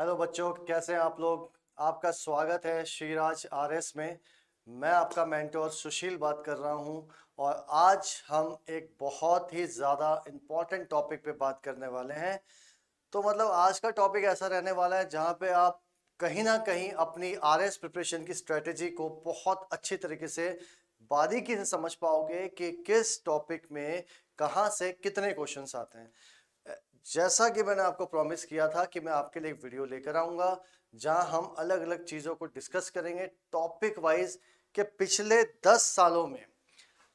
Hello बच्चों, कैसे हैं आप लोग। आपका स्वागत है श्रीराज आरएस में। मैं आपका मेंटोर सुशील बात कर रहा हूं और आज हम एक बहुत ही ज़्यादा इम्पोर्टेंट टॉपिक पे बात करने वाले हैं। तो मतलब आज का टॉपिक ऐसा रहने वाला है जहां पे आप कहीं ना कहीं अपनी आरएस प्रिपरेशन की स्ट्रेटेजी को बहुत अच्छी तरीके से बारीकी से समझ पाओगे कि किस टॉपिक में कहां से कितने क्वेश्चंस आते हैं। जैसा कि मैंने आपको प्रॉमिस किया था कि मैं आपके लिए एक वीडियो लेकर आऊंगा जहां हम अलग अलग चीज़ों को डिस्कस करेंगे टॉपिक वाइज कि पिछले 10 सालों में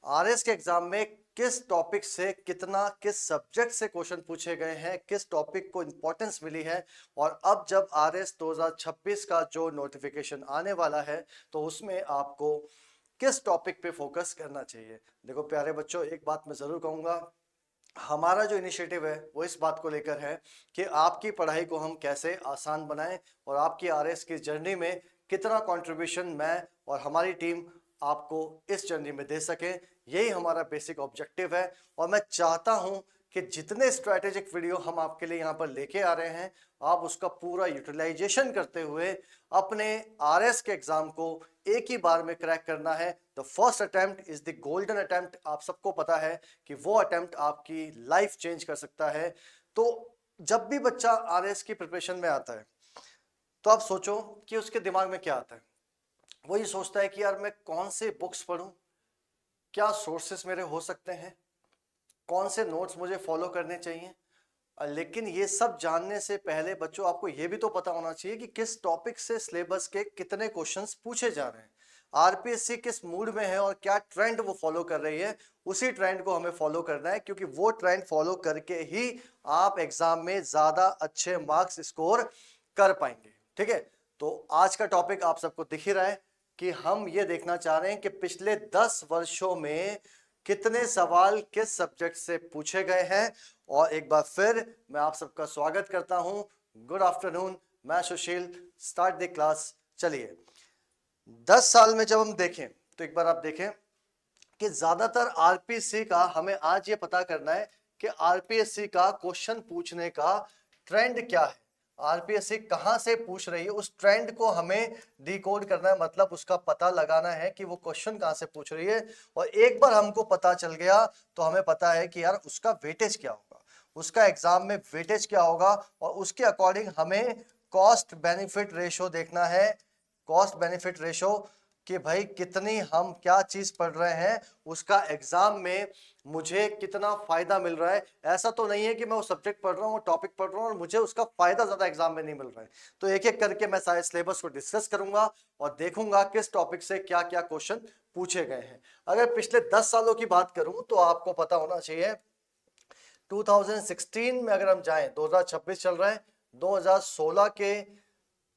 आरएस के एग्जाम में किस टॉपिक से कितना, किस सब्जेक्ट से क्वेश्चन पूछे गए हैं, किस टॉपिक को इंपॉर्टेंस मिली है। और अब जब आरएस 2026 का जो नोटिफिकेशन आने वाला है तो उसमें आपको किस टॉपिक पे फोकस करना चाहिए। देखो प्यारे बच्चों, एक बात मैं ज़रूर कहूँगा, हमारा जो इनिशिएटिव है वो इस बात को लेकर है कि आपकी पढ़ाई को हम कैसे आसान बनाएं और आपकी आरएस की जर्नी में कितना कंट्रीब्यूशन मैं और हमारी टीम आपको इस जर्नी में दे सके। यही हमारा बेसिक ऑब्जेक्टिव है और मैं चाहता हूं कि जितने स्ट्रैटेजिक वीडियो हम आपके लिए यहाँ पर लेके आ रहे हैं आप उसका पूरा यूटिलाइजेशन करते हुए अपने आरएस के एग्जाम को एक ही बार में क्रैक करना है। The first attempt is the golden attempt. आप सबको पता है कि वो अटेम्प्ट आपकी लाइफ चेंज कर सकता है। तो जब भी बच्चा आरएस की प्रिपरेशन में आता है तो आप सोचो कि उसके दिमाग में क्या आता है। वो ये सोचता है कि यार मैं कौन से बुक्स पढूं, क्या सोर्सेस मेरे हो सकते हैं, कौन से नोट्स मुझे फॉलो करने चाहिए। लेकिन ये सब जानने से पहले बच्चों आपको ये भी तो पता होना चाहिए कि किस टॉपिक से सिलेबस के कितने क्वेश्चंस पूछे जा रहे हैं, आरपीएससी किस मूड में है और क्या ट्रेंड वो फॉलो कर रही है। उसी ट्रेंड को हमें फॉलो करना है क्योंकि वो ट्रेंड फॉलो करके ही आप एग्जाम में ज्यादा अच्छे मार्क्स स्कोर कर पाएंगे। ठीक है, तो आज का टॉपिक आप सबको दिख ही रहा है कि हम ये देखना चाह रहे हैं कि पिछले 10 वर्षों में कितने सवाल किस सब्जेक्ट से पूछे गए हैं। और एक बार फिर मैं आप सबका स्वागत करता हूं। गुड आफ्टरनून, मैं सुशील। Start the class. चलिए, 10 साल में जब हम देखें तो एक बार आप देखें कि ज्यादातर आरपीएससी का हमें आज ये पता करना है कि आरपीएससी का क्वेश्चन पूछने का ट्रेंड क्या है, आरपीएससी कहां से पूछ रही है। उस ट्रेंड को हमें डिकोड करना है, मतलब उसका पता लगाना है कि वो क्वेश्चन कहां से पूछ रही है। और एक बार हमको पता चल गया तो हमें पता है कि यार उसका वेटेज क्या होगा, उसका एग्जाम में वेटेज क्या होगा और उसके अकॉर्डिंग हमें कॉस्ट बेनिफिट रेशो देखना है। कॉस्ट बेनिफिट रेशो कि भाई कितनी हम क्या चीज पढ़ रहे हैं, उसका एग्जाम में मुझे कितना फायदा मिल रहा है। ऐसा तो नहीं है कि मैं वो सब्जेक्ट पढ़ रहा हूँ, टॉपिक पढ़ रहा हूँ और मुझे उसका फायदा ज्यादा एग्जाम में नहीं मिल रहा है। तो एक एक करके मैं सारे सिलेबस को डिस्कस करूंगा और देखूंगा किस टॉपिक से क्या क्या क्वेश्चन पूछे गए हैं। अगर पिछले 10 सालों की बात करूं तो आपको पता होना चाहिए 2016 में अगर हम जाएं, 2026 चल रहा है, 2016 के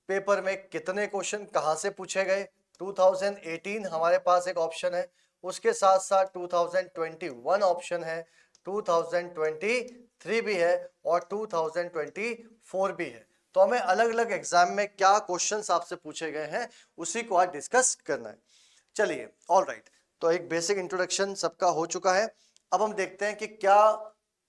पेपर में कितने क्वेश्चन कहां से पूछे गए। 2018 हमारे पास एक ऑप्शन है, उसके साथ साथ 2021 ऑप्शन है, 2023 भी है और 2024 भी है। तो हमें अलग अलग एग्जाम में क्या क्वेश्चंस आपसे पूछे गए हैं उसी को आज डिस्कस करना है। चलिए, ऑल राइट। तो एक बेसिक इंट्रोडक्शन सबका हो चुका है। अब हम देखते हैं कि क्या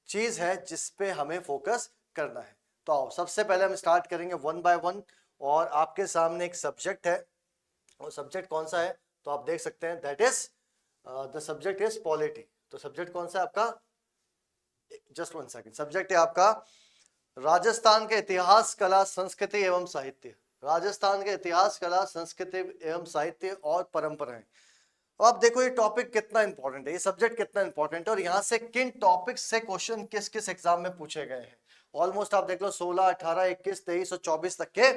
चीज है जिसपे हमें फोकस करना है। तो आओ सबसे पहले हम स्टार्ट करेंगे वन बाय वन। और आपके सामने एक सब्जेक्ट है, वो सब्जेक्ट कौन सा है तो आप देख सकते हैं, that is the subject is polity. तो सब्जेक्ट कौन सा है आपका, जस्ट वन सेकंड, सब्जेक्ट है आपका राजस्थान के इतिहास, कला, संस्कृति एवं साहित्य। राजस्थान के इतिहास, कला, संस्कृति एवं साहित्य और परंपराएं। अब आप देखो ये टॉपिक कितना इंपॉर्टेंट है, ये सब्जेक्ट कितना इंपॉर्टेंट है और यहाँ से किन टॉपिक्स से क्वेश्चन किस किस एग्जाम में पूछे गए हैं। ऑलमोस्ट आप देख लो 16, 18, 21, 23 और 24 तक के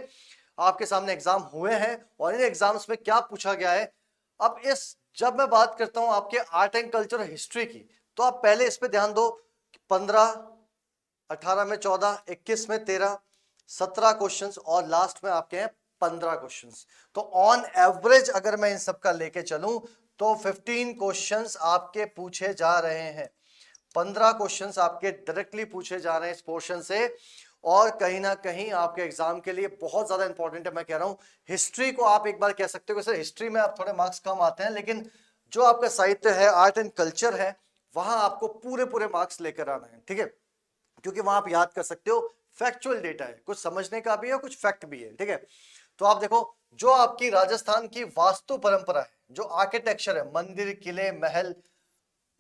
आपके सामने एग्जाम हुए हैं और इन एग्जाम्स में क्या पूछा गया है। अब इस जब मैं बात करता हूं आपके आर्ट एंड कल्चर हिस्ट्री की, तो आप पहले इस पे ध्यान दो। 15, 18 में 14, 21 में 13, 17 क्वेश्चंस और लास्ट में आपके हैं 15 क्वेश्चंस। तो ऑन एवरेज अगर मैं इन सबका लेके चलूं तो 15 क्वेश्चंस आपके पूछे जा रहे हैं, 15 क्वेश्चंस आपके डायरेक्टली पूछे जा रहे हैं इस पोर्शन से। और कहीं ना कहीं आपके एग्जाम के लिए बहुत ज्यादा इंपॉर्टेंट है। मैं कह रहा हूं हिस्ट्री को आप एक बार कह सकते हो कि सर हिस्ट्री में आप थोड़े मार्क्स कम आते हैं, लेकिन जो आपका साहित्य है, आर्ट एंड कल्चर है, वहां आपको पूरे पूरे मार्क्स लेकर आना है। ठीक है, क्योंकि वहां आप याद कर सकते हो फैक्चुअल डेटा है, कुछ समझने का भी है, कुछ फैक्ट भी है, ठीक है। तो आप देखो, जो आपकी राजस्थान की वास्तु परंपरा है, जो आर्किटेक्चर है, मंदिर, किले, महल,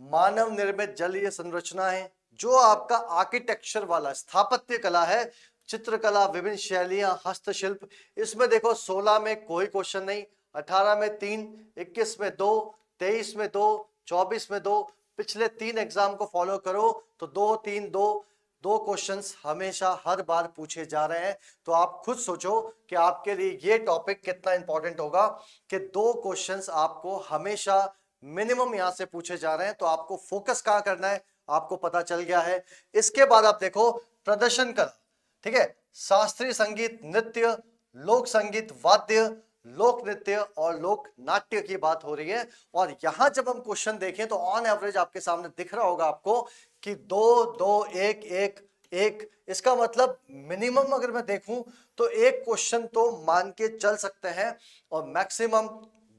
मानव निर्मित जलीय संरचना है, जो आपका आर्किटेक्चर वाला स्थापत्य कला है, चित्रकला, विभिन्न शैलियां, हस्तशिल्प, इसमें देखो 16 में कोई क्वेश्चन नहीं, 18 में 3, 21 में 2, 23 में 2, 24 में 2, पिछले 3 एग्जाम को फॉलो करो तो 2 3 2 दो क्वेश्चंस हमेशा हर बार पूछे जा रहे हैं। तो आप खुद सोचो कि आपके लिए ये टॉपिक कितना इंपॉर्टेंट होगा कि 2 क्वेश्चंस आपको हमेशा मिनिमम यहां से पूछे जा रहे हैं। तो आपको फोकस कहां करना है आपको पता चल गया है। इसके बाद आप देखो प्रदर्शन कला, ठीक है, शास्त्रीय संगीत, नृत्य, लोक संगीत, वाद्य, लोक नृत्य और लोक नाट्य की बात हो रही है। और यहां जब हम क्वेश्चन देखें तो ऑन एवरेज आपके सामने दिख रहा होगा आपको कि 2 2 1 1 1, इसका मतलब मिनिमम अगर मैं देखूं तो एक क्वेश्चन तो मान के चल सकते हैं और मैक्सिमम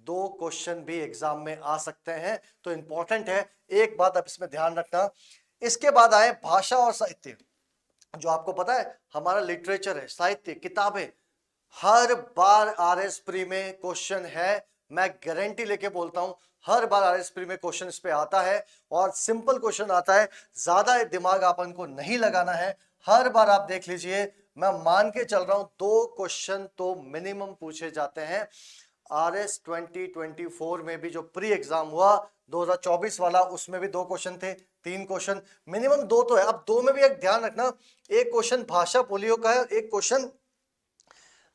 2 क्वेश्चन भी एग्जाम में आ सकते हैं। तो इंपॉर्टेंट है, एक बात आप इसमें ध्यान रखना। इसके बाद आए भाषा और साहित्य, जो आपको पता है हमारा लिटरेचर है, साहित्य, किताबें, हर बार आरएस प्री में क्वेश्चन है। मैं गारंटी लेके बोलता हूं हर बार आरएस प्री में क्वेश्चन इस पे आता है और सिंपल क्वेश्चन आता है, ज्यादा दिमाग अपन को नहीं लगाना है। हर बार आप देख लीजिए, मैं मान के चल रहा हूं 2 क्वेश्चन तो मिनिमम पूछे जाते हैं। आरएस 2024 में भी जो प्री एग्जाम हुआ 2024 वाला, उसमें भी 2 क्वेश्चन थे, 3 क्वेश्चन मिनिमम 2 तो है। अब 2 में भी एक ध्यान रखना, एक क्वेश्चन भाषा पोलियो का है, एक क्वेश्चन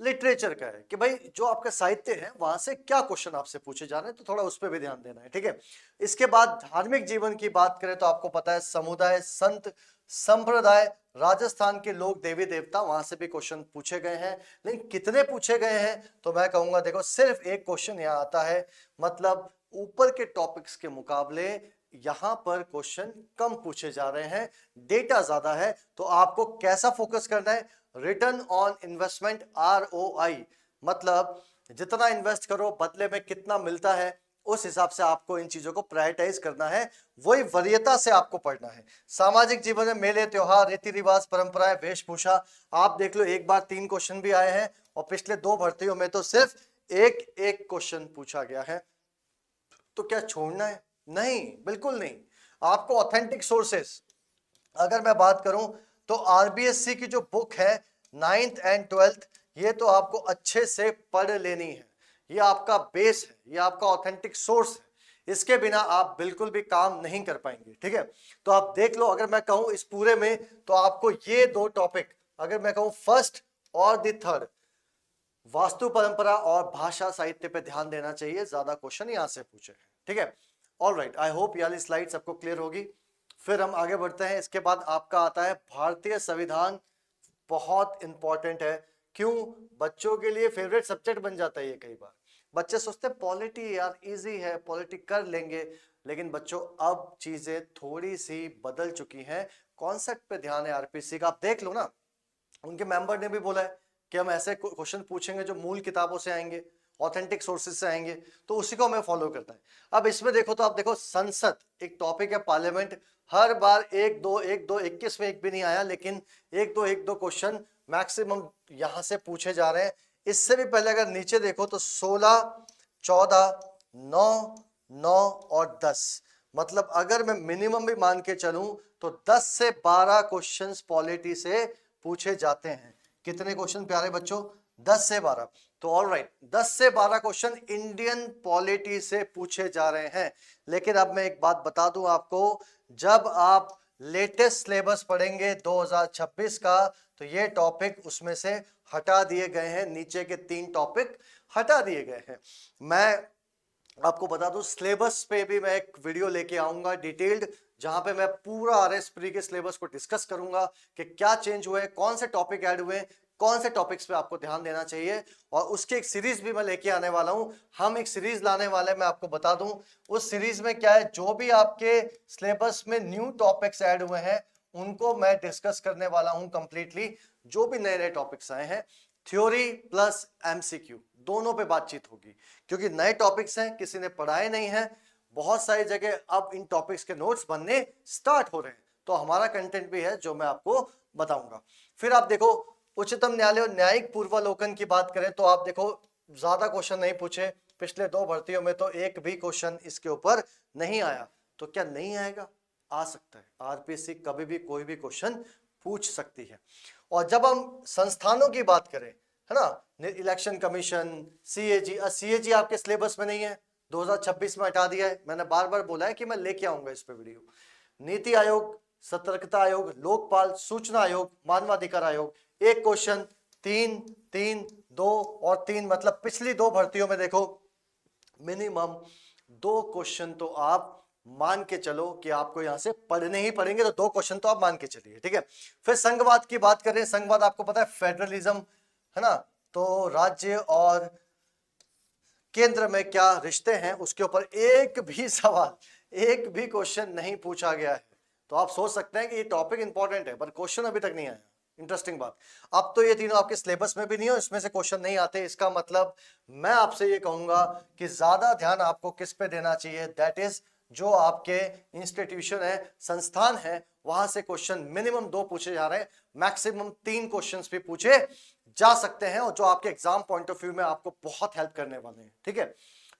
लिटरेचर का है कि भाई जो आपका साहित्य है वहां से क्या क्वेश्चन आपसे पूछे जा रहे हैं, तो थोड़ा उस पर भी ध्यान देना है, ठीक है। इसके बाद धार्मिक जीवन की बात करें तो आपको पता है समुदाय, संत, संप्रदाय, राजस्थान के लोग, देवी देवता, वहां से भी क्वेश्चन पूछे गए हैं। लेकिन कितने पूछे गए हैं तो मैं कहूंगा देखो सिर्फ एक क्वेश्चन यहाँ आता है, मतलब ऊपर के टॉपिक्स के मुकाबले यहां पर क्वेश्चन कम पूछे जा रहे हैं, डेटा ज्यादा है। तो आपको कैसा फोकस करना है, रिटर्न ऑन इन्वेस्टमेंट, ROI, मतलब जितना इन्वेस्ट करो बदले में कितना मिलता है, उस हिसाब से आपको इन चीजों को प्रायोरिटाइज करना है, वही वरीयता से आपको पढ़ना है। सामाजिक जीवन में मेले, त्योहार, रीति रिवाज, परंपराएं, वेशभूषा, आप देख लो एक बार 3 क्वेश्चन भी आए हैं और पिछले 2 भर्तियों में तो सिर्फ एक क्वेश्चन पूछा गया है। तो क्या छोड़ना है? नहीं, बिल्कुल नहीं। आपको ऑथेंटिक सोर्सेस अगर मैं बात करूं तो आरबीएससी की जो बुक है 9th एंड 12th, ये तो आपको अच्छे से पढ़ लेनी है। ये आपका बेस है, ये आपका ऑथेंटिक सोर्स है, इसके बिना आप बिल्कुल भी काम नहीं कर पाएंगे, ठीक है। तो आप देख लो, अगर मैं कहूं इस पूरे में तो आपको ये 2 टॉपिक, अगर मैं कहूं फर्स्ट और द थर्ड, वास्तु परंपरा और भाषा साहित्य पे ध्यान देना चाहिए, ज्यादा क्वेश्चन यहां से पूछे हैं, ठीक है। ऑलराइट, आई होप ये वाली स्लाइड सबको क्लियर होगी। फिर हम आगे बढ़ते हैं। इसके बाद आपका आता है भारतीय संविधान, बहुत इंपॉर्टेंट है। क्यों? बच्चों के लिए फेवरेट सब्जेक्ट बन जाता है ये। कई बार बच्चे सोचते हैं पॉलिटी यार इजी है, पॉलिटी कर लेंगे, लेकिन बच्चों अब चीजें थोड़ी सी बदल चुकी हैं। कॉन्सेप्ट पे ध्यान है आरपीसी का, आप देख लो ना, उनके मेंबर ने भी बोला है कि हम ऐसे क्वेश्चन पूछेंगे जो मूल किताबों से आएंगे, ऑथेंटिक सोर्सेज से आएंगे, तो उसी को हमें फॉलो करना है। अब इसमें देखो तो आप देखो संसद एक टॉपिक है, पार्लियामेंट, हर बार 1 2 1 2, 21 में एक भी नहीं आया, लेकिन 1 2 क्वेश्चन मैक्सिमम यहां से पूछे जा रहे हैं। इससे भी पहले अगर नीचे देखो तो 16 14 9 9 और 10, मतलब अगर मैं मिनिमम भी मान के चलूं तो 10 से 12 क्वेश्चंस पॉलिटी से पूछे जाते हैं। कितने क्वेश्चन प्यारे बच्चों? 10 से 12। तो ऑलराइट, 10 से 12 क्वेश्चन इंडियन पॉलिटी से पूछे जा रहे हैं। लेकिन अब मैं एक बात बता दूं आपको, जब आप लेटेस्ट सिलेबस पढ़ेंगे 2026 का तो ये टॉपिक उसमें से हटा दिए गए हैं, नीचे के 3 टॉपिक हटा दिए गए हैं। मैं आपको बता दूं सिलेबस पे भी मैं एक वीडियो लेके आऊंगा डिटेल्ड, जहां पे मैं पूरा आरएस प्री के सिलेबस को डिस्कस करूंगा कि क्या चेंज हुए, कौन से टॉपिक ऐड हुए, कौन से टॉपिक्स पे आपको ध्यान देना चाहिए। और उसकी एक सीरीज भी मैं लेके आने वाला हूं। हम एक सीरीज लाने वाले हैं, मैं आपको बता दूं उस सीरीज में क्या है, जो भी आपके सिलेबस में न्यू टॉपिक्स ऐड हुए हैं उनको मैं डिस्कस करने वाला हूं कंप्लीटली। जो भी नए नए टॉपिक्स आए हैं, थ्योरी प्लस एमसीक्यू दोनों पे बातचीत होगी, क्योंकि नए टॉपिक्स हैं, किसी ने पढ़ाए नहीं है। बहुत सारी जगह अब इन टॉपिक्स के नोट्स बनने स्टार्ट हो रहे हैं, तो हमारा कंटेंट भी है जो मैं आपको बताऊंगा। फिर आप देखो उच्चतम न्यायालय और न्यायिक पूर्वावलोकन की बात करें तो आप देखो ज्यादा क्वेश्चन नहीं पूछे, पिछले 2 भर्तियों में तो एक भी क्वेश्चन इसके ऊपर नहीं आया। तो क्या नहीं आएगा? आ सकता है, आरपीएससी कभी भी कोई भी क्वेश्चन पूछ सकती है। और जब हम संस्थानों की बात करें, है ना, इलेक्शन कमीशन, सीएजी, सीएजी आपके सिलेबस में नहीं है, 2026 में हटा दिया है। मैंने बार बार बोला है कि मैं लेके आऊंगा इस पे वीडियो। नीति आयोग, सतर्कता आयोग, लोकपाल, सूचना आयोग, मानवाधिकार आयोग, एक क्वेश्चन, 3 3 2 और 3, मतलब पिछली 2 भर्तियों में देखो मिनिमम 2 क्वेश्चन तो आप मान के चलो कि आपको यहां से पढ़ने ही पड़ेंगे। तो 2 क्वेश्चन तो आप मान के चलिए, ठीक है। फिर संघवाद की बात करें, संघवाद आपको पता है फेडरलिज्म, है ना, तो राज्य और केंद्र में क्या रिश्ते हैं, उसके ऊपर एक भी सवाल, एक भी क्वेश्चन नहीं पूछा गया है। तो आप सोच सकते हैं कि ये टॉपिक इंपॉर्टेंट है, पर क्वेश्चन अभी तक नहीं आया। इंटरेस्टिंग बात, अब तो ये तीनों आपके सिलेबस में भी नहीं हो, इसमें से क्वेश्चन नहीं आते। इसका मतलब मैं आपसे ये कहूंगा कि ज्यादा ध्यान आपको किस पे देना चाहिए, दैट इज जो आपके इंस्टीट्यूशन है, संस्थान है, वहां से क्वेश्चन मिनिमम 2 पूछे जा रहे हैं, मैक्सिमम 3 क्वेश्चंस भी पूछे जा सकते हैं, और जो आपके एग्जाम पॉइंट ऑफ व्यू में आपको बहुत हेल्प करने वाले हैं, ठीक है।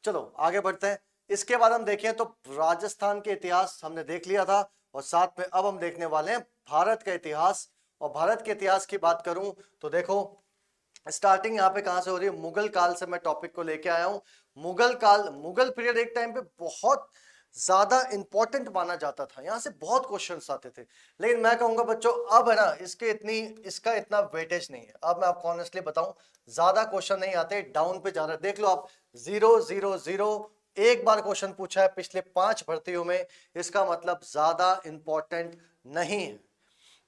चलो आगे बढ़ते हैं। इसके बाद हम देखें तो राजस्थान के इतिहास हमने देख लिया था, और साथ में अब हम देखने वाले हैं भारत का इतिहास। और भारत के इतिहास की बात करूं तो देखो स्टार्टिंग यहाँ पे कहां से हो रही है, मुगल काल से मैं टॉपिक को लेके आया हूं। मुगल काल, मुगल पीरियड एक टाइम पे बहुत ज्यादा इंपॉर्टेंट माना जाता था, यहां से बहुत क्वेश्चंस आते थे। लेकिन मैं कहूंगा बच्चों अब है ना, इसका इतना वेटेज नहीं है। अब मैं आपको ऑनेस्टली बताऊं, ज्यादा क्वेश्चन नहीं आते, डाउन पे जा रहे हैं। देख लो आप, 0 0 0 एक बार क्वेश्चन पूछा है पिछले 5 भर्तियों में, इसका मतलब ज्यादा इंपॉर्टेंट नहीं है।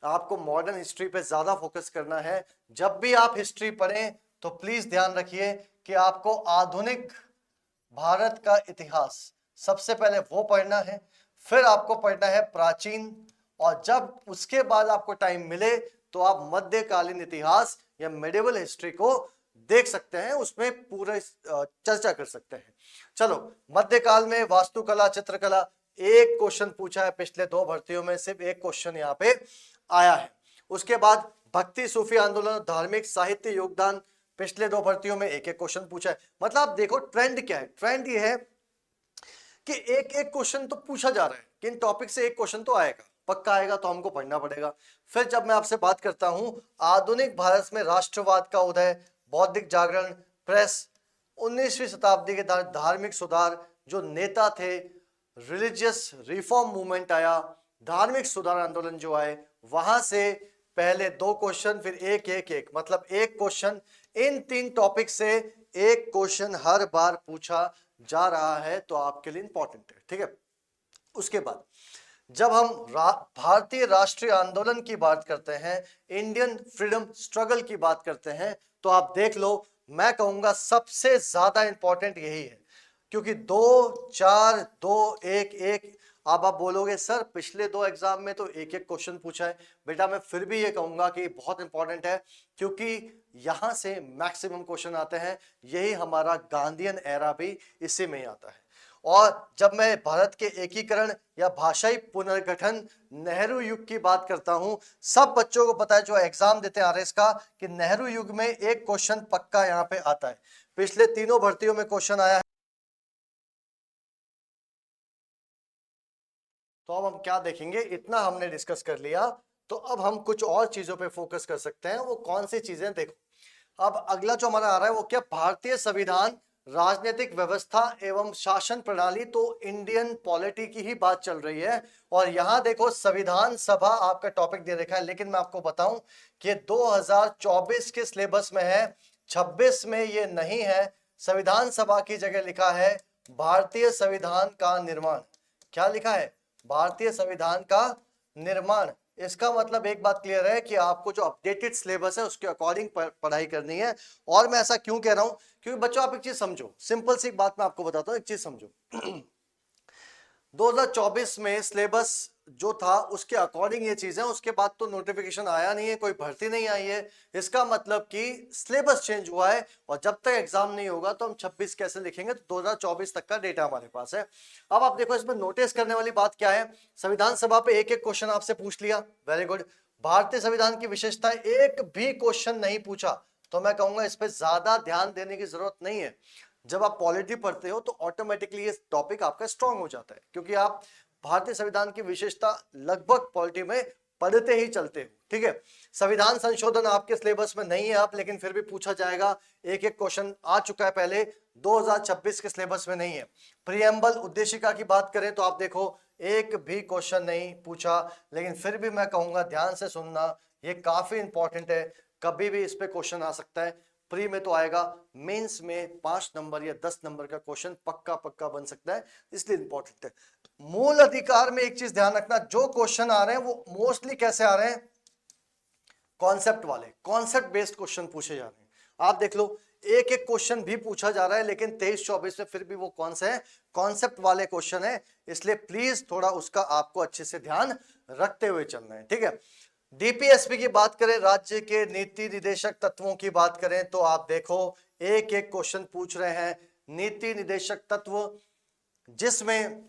आपको मॉडर्न हिस्ट्री पे ज्यादा फोकस करना है। जब भी आप हिस्ट्री पढ़ें तो प्लीज ध्यान रखिए कि आपको आधुनिक भारत का इतिहास सबसे पहले वो पढ़ना है, फिर आपको पढ़ना है प्राचीन, और जब उसके बाद आपको टाइम मिले तो आप मध्यकालीन इतिहास या मेडिवल हिस्ट्री को देख सकते हैं, उसमें पूरा चर्चा कर सकते हैं। चलो, मध्यकाल में वास्तुकला, चित्रकला, एक क्वेश्चन पूछा है पिछले 2 भर्तियों में, सिर्फ एक क्वेश्चन यहाँ पे आया है। उसके बाद भक्ति, सूफी आंदोलन, धार्मिक साहित्य योगदान, पिछले 2 भर्तियों में एक एक क्वेश्चन पूछा है। मतलब आप देखो ट्रेंड क्या है, ट्रेंड ये है कि एक एक क्वेश्चन तो पूछा जा रहा है, कि इन टॉपिक से एक क्वेश्चन तो आएगा, पक्का आएगा, तो हमको पढ़ना पड़ेगा। फिर जब मैं आपसे बात करता हूं आधुनिक भारत में राष्ट्रवाद का उदय, बौद्धिक जागरण, प्रेस, 19वीं शताब्दी के धार्मिक सुधार, जो नेता थे, रिलीजियस रिफॉर्म मूवमेंट आया, धार्मिक सुधार आंदोलन जो आए, वहां से पहले 2 क्वेश्चन, फिर एक एक एक, मतलब एक क्वेश्चन, इन 3 टॉपिक से एक क्वेश्चन हर बार पूछा जा रहा है, तो आपके लिए इंपॉर्टेंट है, ठीक है। उसके बाद जब हम भारतीय राष्ट्रीय आंदोलन की बात करते हैं, इंडियन फ्रीडम स्ट्रगल की बात करते हैं, तो आप देख लो, मैं कहूंगा सबसे ज्यादा इंपॉर्टेंट यही है, क्योंकि 2 4 2 1 1। अब आप बोलोगे सर पिछले 2 एग्जाम में तो एक एक क्वेश्चन पूछा है, बेटा मैं फिर भी ये कहूंगा कि बहुत इंपॉर्टेंट है, क्योंकि यहां से मैक्सिमम क्वेश्चन आते हैं। यही हमारा गांधीयन एरा भी इसी में ही आता है। और जब मैं भारत के एकीकरण या भाषाई पुनर्गठन, नेहरू युग की बात करता हूं, सब बच्चों को पता है जो एग्जाम देते हैं आरएस का, कि नेहरू युग में एक क्वेश्चन पक्का यहां पे आता है। पिछले तीनों भर्तियों में क्वेश्चन आया है। तो अब हम क्या देखेंगे, इतना हमने डिस्कस कर लिया, तो अब हम कुछ और चीजों पे फोकस कर सकते हैं। वो कौन सी चीजें, देखो अब अगला जो हमारा आ रहा है वो क्या, भारतीय संविधान, राजनीतिक व्यवस्था एवं शासन प्रणाली। तो इंडियन पॉलिटी की ही बात चल रही है, और यहां देखो संविधान सभा आपका टॉपिक दे रखा है, लेकिन मैं आपको बताऊं कि 2024 के सिलेबस में है, 26 में ये नहीं है। संविधान सभा की जगह लिखा है भारतीय संविधान का निर्माण। क्या लिखा है? भारतीय संविधान का निर्माण। इसका मतलब एक बात क्लियर है कि आपको जो अपडेटेड सिलेबस है उसके अकॉर्डिंग पढ़ाई करनी है। और मैं ऐसा क्यों कह रहा हूं, क्योंकि बच्चों आप एक चीज समझो, सिंपल सी बात मैं आपको बताता हूं, एक चीज समझो। 2024 में सिलेबस जो था उसके अकॉर्डिंग ये चीजें, उसके बाद तो नोटिफिकेशन आया नहीं है, कोई भर्ती नहीं आई है। इसका मतलब कि सिलेबस चेंज हुआ है, और जब तक एग्जाम नहीं होगा तो हम 26 कैसे लिखेंगे, तो 2024 तक का डेटा हमारे पास है। अब आप देखो इसमें नोटिस करने वाली बात क्या है, संविधान सभा पे एक एक क्वेश्चन आपसे पूछ लिया, वेरी गुड। भारतीय संविधान की विशेषता एक भी क्वेश्चन नहीं पूछा, तो मैं कहूंगा इस पे ज्यादा ध्यान देने की जरूरत नहीं है। जब आप पॉलिटी पढ़ते हो तो ऑटोमेटिकली ये टॉपिक आपका स्ट्रांग हो जाता है, क्योंकि आप भारतीय संविधान की विशेषता लगभग पॉलिटी में पढ़ते ही चलते हो। ठीक है, संविधान संशोधन आपके सिलेबस में नहीं है आप, लेकिन फिर भी पूछा जाएगा। एक एक क्वेश्चन आ चुका है पहले, 2026 के सिलेबस में नहीं है। प्रियम्बल उद्देशिका की बात करें तो आप देखो एक भी क्वेश्चन नहीं पूछा, लेकिन फिर भी मैं कहूंगा ध्यान से सुनना, ये काफी इंपॉर्टेंट है। कभी भी इस पे क्वेश्चन आ सकता है, प्री में तो आएगा, मेंस में 5 नंबर या 10 नंबर का क्वेश्चन पक्का पक्का बन सकता है, इसलिए इंपॉर्टेंट है। मूल अधिकार में एक चीज ध्यान रखना, जो क्वेश्चन आ रहे हैं वो मोस्टली कैसे आ रहे हैं, कॉन्सेप्ट वाले, कॉन्सेप्ट बेस्ड क्वेश्चन पूछे जा रहे हैं। आप देख लो एक एक क्वेश्चन भी पूछा जा रहा है, लेकिन 23-24 में फिर भी वो कौन से हैं, कॉन्सेप्ट वाले क्वेश्चन है, इसलिए प्लीज थोड़ा उसका आपको अच्छे से ध्यान रखते हुए चलना है। ठीक है, डीपीएसपी की बात करें, राज्य के नीति निदेशक तत्वों की बात करें तो आप देखो एक एक क्वेश्चन पूछ रहे हैं। नीति निदेशक तत्व जिसमें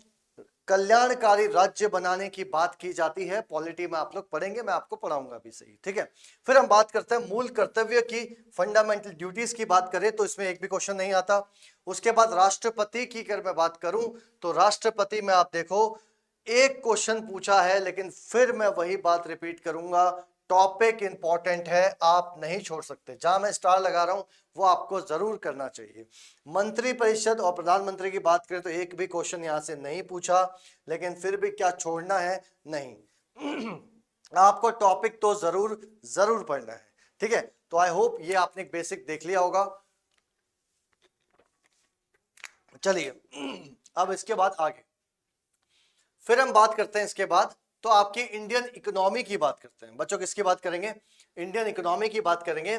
कल्याणकारी राज्य बनाने की बात की जाती है, पॉलिटी में आप लोग पढ़ेंगे, मैं आपको पढ़ाऊंगा भी सही। ठीक है, फिर हम बात करते हैं मूल कर्तव्य की, फंडामेंटल ड्यूटीज की बात करें तो इसमें एक भी क्वेश्चन नहीं आता। उसके बाद राष्ट्रपति की अगर मैं बात करूं तो राष्ट्रपति में आप देखो एक क्वेश्चन पूछा है, लेकिन फिर मैं वही बात रिपीट करूंगा, टॉपिक इंपॉर्टेंट है, आप नहीं छोड़ सकते। जहां मैं स्टार लगा रहा हूं वो आपको जरूर करना चाहिए। मंत्री परिषद और प्रधानमंत्री की बात करें तो एक भी क्वेश्चन यहां से नहीं पूछा, लेकिन फिर भी क्या छोड़ना है, नहीं आपको टॉपिक तो जरूर जरूर पढ़ना है। ठीक है, तो आई होप ये आपने एक बेसिक देख लिया होगा। चलिए अब इसके बाद आगे फिर हम बात करते हैं। इसके बाद तो आपकी इंडियन इकोनॉमी की बात करते हैं बच्चों। किसकी बात करेंगे, इंडियन इकोनॉमी की बात करेंगे।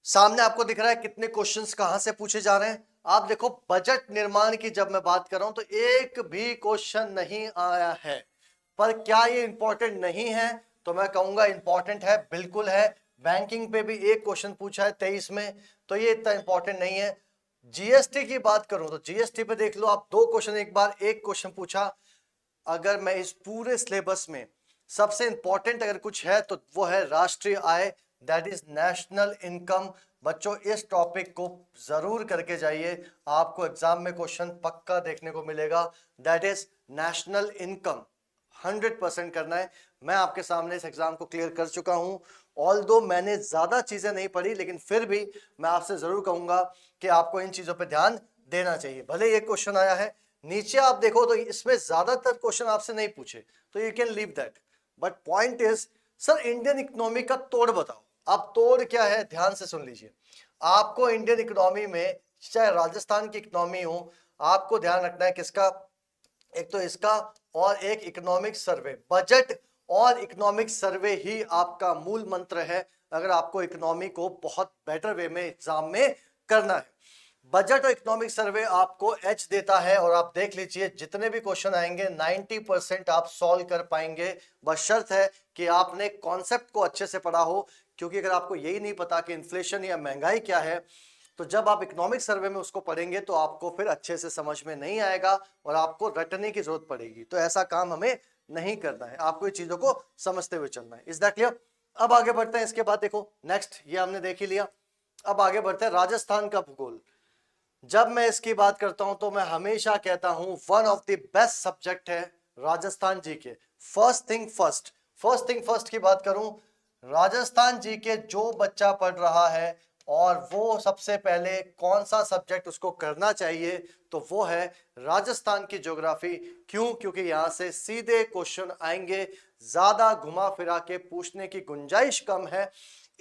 सामने आपको दिख रहा है कितने क्वेश्चंस कहां से पूछे जा रहे हैं। आप देखो बजट निर्माण की जब मैं बात कर रहा हूं तो एक भी क्वेश्चन नहीं आया है, पर क्या ये इंपॉर्टेंट नहीं है, तो मैं कहूंगा इंपॉर्टेंट है, बिल्कुल है। बैंकिंग पे भी एक क्वेश्चन पूछा है 23 में, तो ये इतना इंपॉर्टेंट नहीं है। जीएसटी की बात करूं तो जीएसटी पे देख लो आप, 2 क्वेश्चन एक बार, एक क्वेश्चन पूछा। अगर मैं इस पूरे सिलेबस में सबसे इंपॉर्टेंट अगर कुछ है तो वो है राष्ट्रीय आय, दैट इज नेशनल इनकम। बच्चों इस टॉपिक को जरूर करके जाइए, आपको एग्जाम में क्वेश्चन पक्का देखने को मिलेगा। दैट इज नेशनल इनकम 100% करना है। मैं आपके सामने इस एग्जाम को क्लियर कर चुका हूं, ऑल्दो मैंने ज्यादा चीजें नहीं पढ़ी, लेकिन फिर भी मैं आपसे जरूर कहूंगा कि आपको इन चीजों पर ध्यान देना चाहिए। भले ये क्वेश्चन आया है नीचे आप देखो तो इसमें ज्यादातर क्वेश्चन आपसे नहीं पूछे, तो you can leave that, but point is sir Indian economy का तोड़ बताओ। अब तोड़ क्या है, ध्यान से सुन लीजिए। आपको इंडियन इकोनॉमी में, चाहे राजस्थान की इकोनॉमी हो, आपको ध्यान रखना है किसका, एक तो इसका और एक इकोनॉमिक सर्वे। बजट और इकोनॉमिक सर्वे ही आपका मूल मंत्र है अगर आपको इकोनॉमी को बहुत बेटर वे में एग्जाम में करना है। बजट और इकोनॉमिक सर्वे आपको एच देता है, और आप देख लीजिए जितने भी क्वेश्चन आएंगे 90% आप सॉल्व कर पाएंगे, बस शर्त है कि आपने कॉन्सेप्ट को अच्छे से पढ़ा हो। क्योंकि अगर आपको यही नहीं पता कि इन्फ्लेशन या महंगाई क्या है, तो जब आप इकोनॉमिक सर्वे में उसको पढ़ेंगे तो आपको फिर अच्छे से समझ में नहीं आएगा और आपको रटने की जरूरत पड़ेगी। तो ऐसा काम हमें नहीं करना है, आपको ये चीजों को समझते हुए चलना है। Is that clear? अब आगे बढ़ते हैं। इसके बाद देखो नेक्स्ट, ये हमने देख ही लिया। अब आगे बढ़ते हैं, राजस्थान का भूगोल। जब मैं इसकी बात करता हूं तो मैं हमेशा कहता हूं one of the best subject है राजस्थान जी के। फर्स्ट थिंग फर्स्ट की बात करूं, राजस्थान जी के जो बच्चा पढ़ रहा है और वो सबसे पहले कौन सा सब्जेक्ट उसको करना चाहिए, तो वो है राजस्थान की ज्योग्राफी। क्यों? क्योंकि यहां से सीधे क्वेश्चन आएंगे, ज्यादा घुमा फिरा के पूछने की गुंजाइश कम है,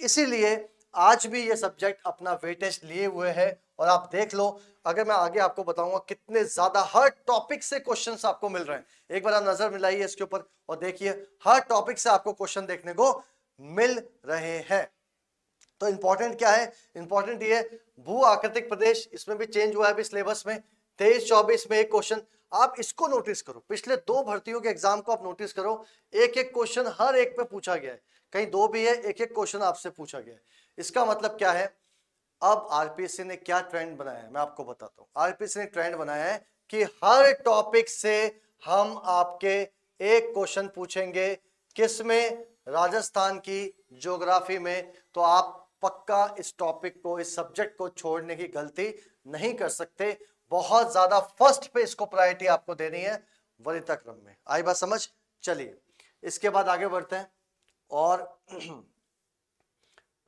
इसीलिए आज भी ये सब्जेक्ट अपना वेटेज लिए हुए है। और आप देख लो, अगर मैं आगे आपको बताऊंगा कितने ज्यादा हर टॉपिक से क्वेश्चंस आपको मिल रहे हैं, एक बार आप नजर मिलाइए इसके ऊपर और देखिए हर टॉपिक से आपको क्वेश्चन देखने को मिल रहे हैं। तो इंपॉर्टेंट क्या है, इंपॉर्टेंट ये भू आकृतिक प्रदेश, इसमें भी चेंज हुआ है अभी सिलेबस में, 23-24 में एक क्वेश्चन। आप इसको नोटिस करो, पिछले 2 भर्तियों के एग्जाम को आप नोटिस करो, एक एक क्वेश्चन हर एक पे पूछा गया है, कहीं 2 भी है, एक एक क्वेश्चन आपसे पूछा गया है। इसका मतलब क्या है, अब आरपीएससी ने क्या ट्रेंड बनाया है मैं आपको बताता हूं। आरपीएससी ने ट्रेंड बनाया है कि हर टॉपिक से हम आपके एक क्वेश्चन पूछेंगे, किसमें, राजस्थान की ज्योग्राफी में, तो आप पक्का इस टॉपिक को, इस सब्जेक्ट को छोड़ने की गलती नहीं कर सकते। बहुत ज्यादा फर्स्ट पे इसको प्रायोरिटी आपको देनी है वरिता क्रम में। आई बात समझ? चलिए इसके बाद आगे बढ़ते हैं। और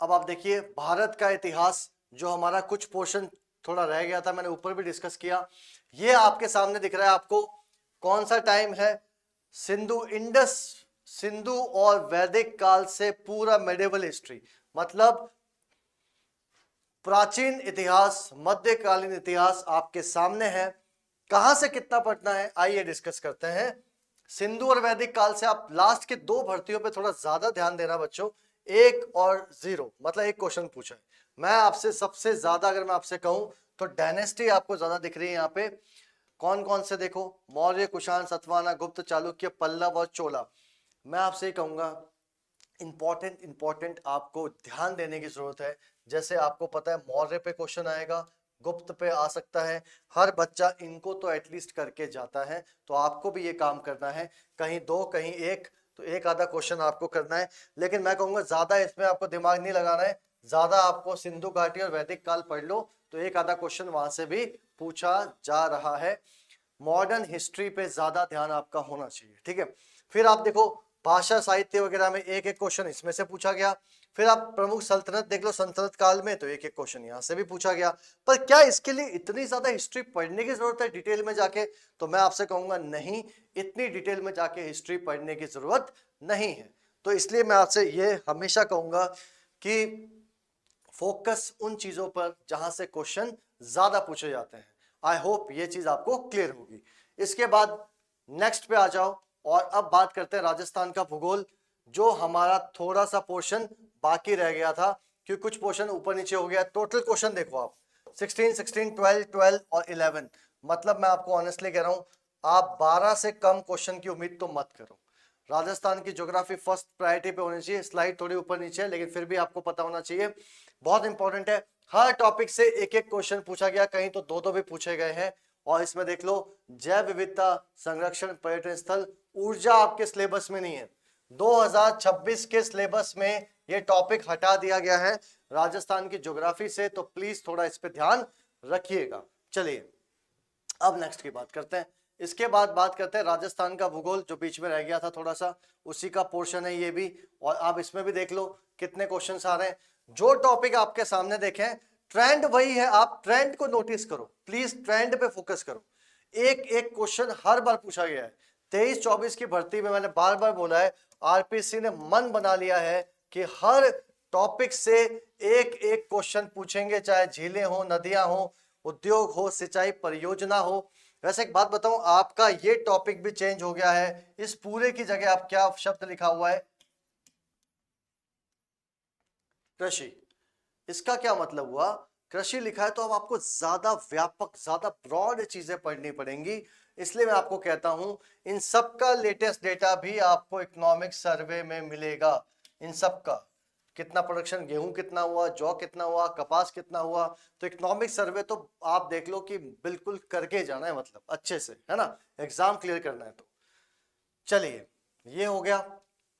अब आप देखिए भारत का इतिहास, जो हमारा कुछ पोर्शन थोड़ा रह गया था, मैंने ऊपर भी डिस्कस किया। ये आपके सामने दिख रहा है आपको, कौन सा टाइम है? सिंधु इंडस, सिंधु और वैदिक काल से पूरा मेडिवल हिस्ट्री, मतलब प्राचीन इतिहास, मध्यकालीन इतिहास आपके सामने है। कहां से कितना पढ़ना है आइए डिस्कस करते हैं। सिंधु और वैदिक काल से आप लास्ट के दो भर्तियों पे थोड़ा ज्यादा ध्यान देना बच्चों। 1 और 0 मतलब एक क्वेश्चन पूछा है। मैं आपसे सबसे ज्यादा अगर मैं आपसे कहूं तो डायनेस्टी आपको ज्यादा दिख रही है यहाँ पे। कौन कौन से देखो, मौर्य, कुषाण, सतवाहन, गुप्त, चालुक्य, पल्लव और चोला। मैं आपसे कहूंगा इंपॉर्टेंट आपको ध्यान देने की जरूरत है। जैसे आपको पता है मौर्य पे क्वेश्चन आएगा, गुप्त पे आ सकता है। हर बच्चा इनको तो एटलीस्ट करके जाता है, तो आपको भी ये काम करना है। कहीं 2 कहीं 1, तो एक आधा क्वेश्चन आपको करना है। लेकिन मैं कहूंगा ज्यादा इसमें आपको दिमाग नहीं लगाना है। ज्यादा आपको सिंधु घाटी और वैदिक काल पढ़ लो, तो एक आधा क्वेश्चन वहां से भी पूछा जा रहा है। मॉडर्न हिस्ट्री पे ज्यादा ध्यान आपका होना चाहिए, ठीक है। फिर आप देखो भाषा साहित्य वगैरह में एक एक क्वेश्चन इसमें से पूछा गया। फिर आप प्रमुख सल्तनत देख लो, सल्तनत काल में, तो एक एक क्वेश्चन यहाँ से भी पूछा गया। पर क्या इसके लिए इतनी ज्यादा हिस्ट्री पढ़ने की जरूरत है डिटेल में जाके? तो मैं आपसे कहूंगा नहीं, इतनी डिटेल में जाके हिस्ट्री पढ़ने की जरूरत नहीं है। तो इसलिए मैं आपसे ये हमेशा कहूंगा कि फोकस उन चीजों पर जहां से क्वेश्चन ज्यादा पूछे जाते हैं। आई होप ये चीज आपको क्लियर होगी। इसके बाद नेक्स्ट पे आ जाओ, और अब बात करते हैं राजस्थान का भूगोल, जो हमारा थोड़ा सा पोर्शन बाकी रह गया था, क्योंकि कुछ पोर्शन ऊपर नीचे हो गया। टोटल क्वेश्चन देखो आप, 16, 16, 12, 12 और 11। मतलब मैं आपको ऑनेस्टली कह रहा हूं, आप 12 से कम क्वेश्चन की उम्मीद तो मत करो। राजस्थान की ज्योग्राफी फर्स्ट प्रायोरिटी पे होनी चाहिए। स्लाइड थोड़ी ऊपर नीचे है, लेकिन फिर भी आपको पता होना चाहिए, बहुत इंपॉर्टेंट है। हर टॉपिक से एक एक क्वेश्चन पूछा गया, कहीं तो दो दो भी पूछे गए हैं। और इसमें देख लो, जैव विविधता संरक्षण, पर्यटन स्थल, ऊर्जा आपके सिलेबस में नहीं है। 2026 के सिलेबस में ये टॉपिक हटा दिया गया है राजस्थान की ज्योग्राफी से, तो प्लीज थोड़ा इस पे ध्यान रखिएगा। चलिए अब नेक्स्ट की बात करते हैं। इसके बाद बात करते हैं राजस्थान का भूगोल, जो बीच में रह गया था थोड़ा सा, उसी का पोर्शन है ये भी। और आप इसमें भी देख लो कितने क्वेश्चंस आ रहे हैं। जो टॉपिक आपके सामने देखें, ट्रेंड वही है, आप ट्रेंड को नोटिस करो, प्लीज ट्रेंड पे फोकस करो। एक एक क्वेश्चन हर बार पूछा गया है। 23-24 की भर्ती में मैंने बार बार बोला है, आरपीसी ने मन बना लिया है कि हर टॉपिक से एक एक क्वेश्चन पूछेंगे, चाहे झीलें हो, नदियां हो, उद्योग हो, सिंचाई परियोजना हो। वैसे एक बात बताऊं, आपका ये टॉपिक भी चेंज हो गया है। इस पूरे की जगह आप क्या शब्द लिखा हुआ है? कृषि। इसका क्या मतलब हुआ? कृषि लिखा है तो अब आपको ज्यादा व्यापक, ज्यादा ब्रॉड चीजें पढ़नी पड़ेंगी। इसलिए मैं आपको कहता हूं, इन सब का लेटेस्ट डेटा भी आपको इकोनॉमिक सर्वे में मिलेगा। इन सब का कितना प्रोडक्शन, गेहूं कितना हुआ, जौ कितना हुआ, कपास कितना हुआ, तो इकोनॉमिक सर्वे तो आप देख लो कि बिल्कुल करके जाना है, मतलब अच्छे से, है ना, एग्जाम क्लियर करना है तो। चलिए ये हो गया।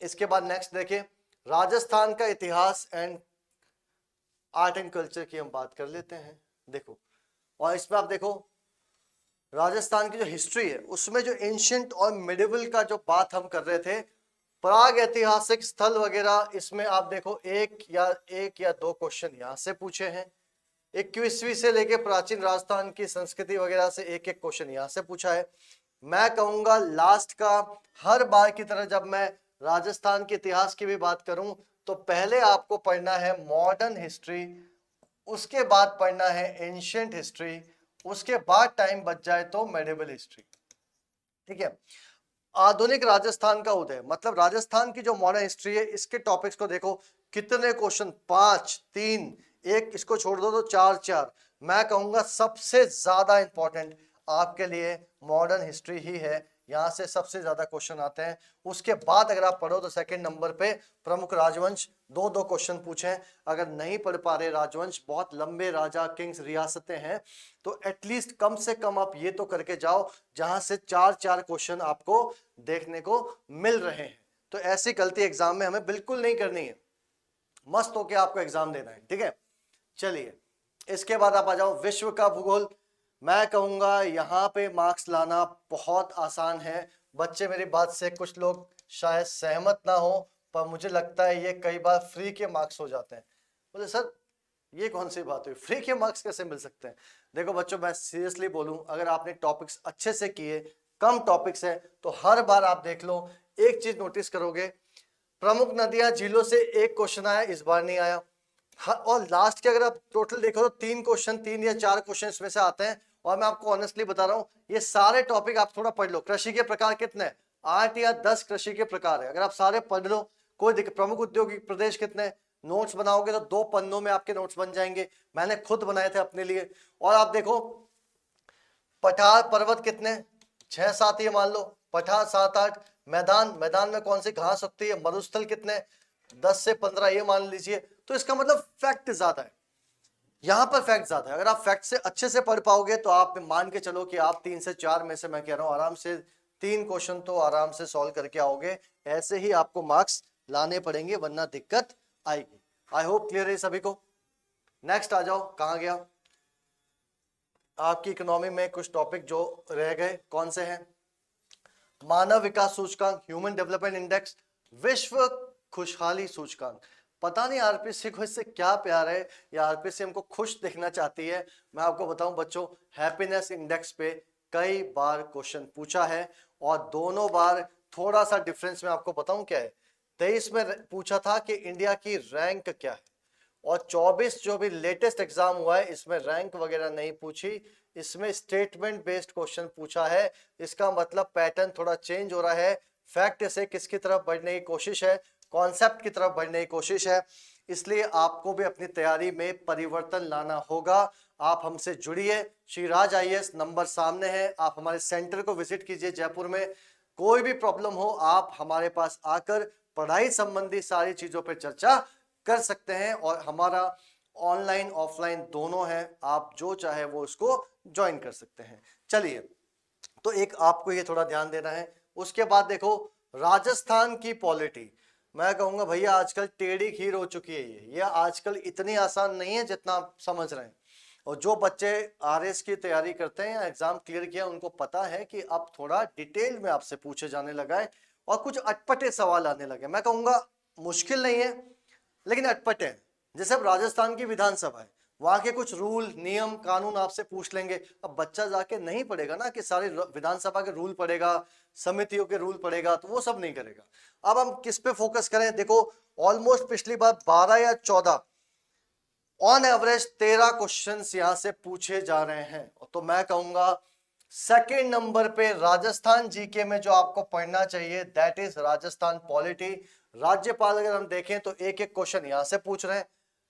इसके बाद नेक्स्ट देखिए, राजस्थान का इतिहास एंड आर्ट एंड कल्चर की हम बात कर लेते हैं। देखो, और इसमें आप देखो राजस्थान की जो हिस्ट्री है, उसमें जो एंशियंट और मिडिवल का जो बात हम कर रहे थे, प्राग ऐतिहासिक स्थल वगैरह, इसमें आप देखो एक या दो क्वेश्चन यहां से पूछे हैं। 21वीं से लेके प्राचीन राजस्थान की संस्कृति वगैरह से एक एक क्वेश्चन यहां से पूछा है। मैं कहूंगा लास्ट का, हर बार की तरह जब मैं राजस्थान के इतिहास की भी बात करूं, तो पहले आपको पढ़ना है मॉडर्न हिस्ट्री, उसके बाद पढ़ना है एंशियंट हिस्ट्री, उसके बाद टाइम बच जाए तो मेडिवल हिस्ट्री। ठीक है। आधुनिक राजस्थान का उदय, मतलब राजस्थान की जो मॉडर्न हिस्ट्री है, इसके टॉपिक्स को देखो, कितने क्वेश्चन, 5, 3, एक इसको छोड़ दो तो 4 4। मैं कहूंगा सबसे ज्यादा इंपॉर्टेंट आपके लिए मॉडर्न हिस्ट्री ही है, यहां से सबसे ज्यादा क्वेश्चन आते हैं। उसके बाद अगर आप पढ़ो तो सेकंड नंबर पे प्रमुख राजवंश, दो दो क्वेश्चन पूछे। अगर नहीं पढ़ पा रहे राजवंश, बहुत लंबे राजा, किंग्स, रियासतें हैं, तो एटलीस्ट कम से कम आप ये तो करके जाओ, जहां से 4 4 क्वेश्चन आपको देखने को मिल रहे हैं। तो ऐसी गलती एग्जाम में हमें बिल्कुल नहीं करनी है, मस्त होके आपको एग्जाम देना है, ठीक है। चलिए इसके बाद आप आ जाओ विश्व का भूगोल। मैं कहूंगा यहाँ पे मार्क्स लाना बहुत आसान है। बच्चे मेरी बात से कुछ लोग शायद सहमत ना हो, पर मुझे लगता है ये कई बार फ्री के मार्क्स हो जाते हैं। बोले सर ये कौन सी बात हुई, फ्री के मार्क्स कैसे मिल सकते हैं। देखो बच्चों मैं सीरियसली बोलूं, अगर आपने टॉपिक्स अच्छे से किए, कम टॉपिक्स है तो हर बार आप देख लो एक चीज नोटिस करोगे, प्रमुख नदियां झीलों से एक क्वेश्चन आया, इस बार नहीं आया। और लास्ट के अगर आप टोटल देखो तो 3 क्वेश्चन, 3 या 4 क्वेश्चन इसमें से आते हैं। और मैं आपको ऑनेस्टली बता रहा हूं ये सारे टॉपिक आप थोड़ा पढ़ लो। कृषि के प्रकार कितने, 8 या 10 कृषि के प्रकार है, अगर आप सारे पढ़ लो कोई दिक्कत। प्रमुख औद्योगिक प्रदेश कितने, नोट्स बनाओगे तो 2 पन्नों में आपके नोट्स बन जाएंगे, मैंने खुद बनाए थे अपने लिए। और आप देखो पठार पर्वत कितने, 6-7 ये मान लो, पठार 7-8। मैदान, मैदान में कौन सी घास उगती है, मरुस्थल कितने, 10 से 15 ये मान लीजिए। तो इसका मतलब फैक्ट ज्यादा है, यहां पर फैक्ट ज्यादा है। अगर आप फैक्ट से अच्छे से पढ़ पाओगे तो आप मान के चलो कि आप 3 से 4 में से, मैं कह रहा हूं आराम से 3 क्वेश्चन तो आराम से सॉल्व करके आओगे। ऐसे ही आपको मार्क्स लाने पड़ेंगे वरना दिक्कत आएगी। आई होप क्लियर है सभी को। नेक्स्ट आ जाओ, कहां गया आपकी इकोनॉमी में कुछ टॉपिक जो रह गए, कौन से हैं। मानव विकास सूचकांक, ह्यूमन डेवलपमेंट इंडेक्स, विश्व खुशहाली सूचकांक। पता नहीं आरपीसी को इससे क्या प्यार है, या आरपीसी हमको खुश देखना चाहती है। मैं आपको बताऊं बच्चों, हैप्पीनेस इंडेक्स पे कई बार क्वेश्चन पूछा है और दोनों बार थोड़ा सा डिफरेंस मैं आपको बताऊं क्या है। 23 में पूछा था कि इंडिया की रैंक क्या है, और 24 जो भी लेटेस्ट एग्जाम हुआ है इसमें रैंक वगैरह नहीं पूछी, इसमें स्टेटमेंट बेस्ड क्वेश्चन पूछा है। इसका मतलब पैटर्न थोड़ा चेंज हो रहा है, फैक्ट से किसकी तरफ बढ़ने की कोशिश है, कॉन्सेप्ट की तरफ बढ़ने की कोशिश है। इसलिए आपको भी अपनी तैयारी में परिवर्तन लाना होगा। आप हमसे जुड़िए, श्रीराज आईएएस नंबर सामने है, आप हमारे सेंटर को विजिट कीजिए जयपुर में। कोई भी प्रॉब्लम हो आप हमारे पास आकर पढ़ाई संबंधी सारी चीजों पर चर्चा कर सकते हैं, और हमारा ऑनलाइन ऑफलाइन दोनों है, आप जो चाहे वो उसको ज्वाइन कर सकते हैं। चलिए तो एक आपको ये थोड़ा ध्यान देना है। उसके बाद देखो राजस्थान की पॉलिटी, मैं कहूंगा भैया आजकल टेढ़ी खीर हो चुकी है ये आजकल इतनी आसान नहीं है जितना आप समझ रहे हैं। और जो बच्चे आरएस की तैयारी करते हैं या एग्जाम क्लियर किया उनको पता है कि अब थोड़ा डिटेल में आपसे पूछे जाने लगा है और कुछ अटपटे सवाल आने लगे। मैं कहूंगा मुश्किल नहीं है लेकिन अटपटे हैं। जैसे अब राजस्थान की विधानसभा है, वहां के कुछ रूल नियम कानून आपसे पूछ लेंगे। अब बच्चा जाके नहीं पढ़ेगा ना कि सारे विधानसभा के रूल पढ़ेगा, समितियों के रूल पढ़ेगा, तो वो सब नहीं करेगा। अब हम किस पे फोकस करें, देखो ऑलमोस्ट पिछली बार 12 या 14 ऑन एवरेज 13 क्वेश्चंस यहां से पूछे जा रहे हैं। तो मैं कहूंगा सेकेंड नंबर पे राजस्थान जीके में जो आपको पढ़ना चाहिए दैट इज राजस्थान पॉलिटी। राज्यपाल अगर हम देखें तो एक एक क्वेश्चन यहां से पूछ रहे हैं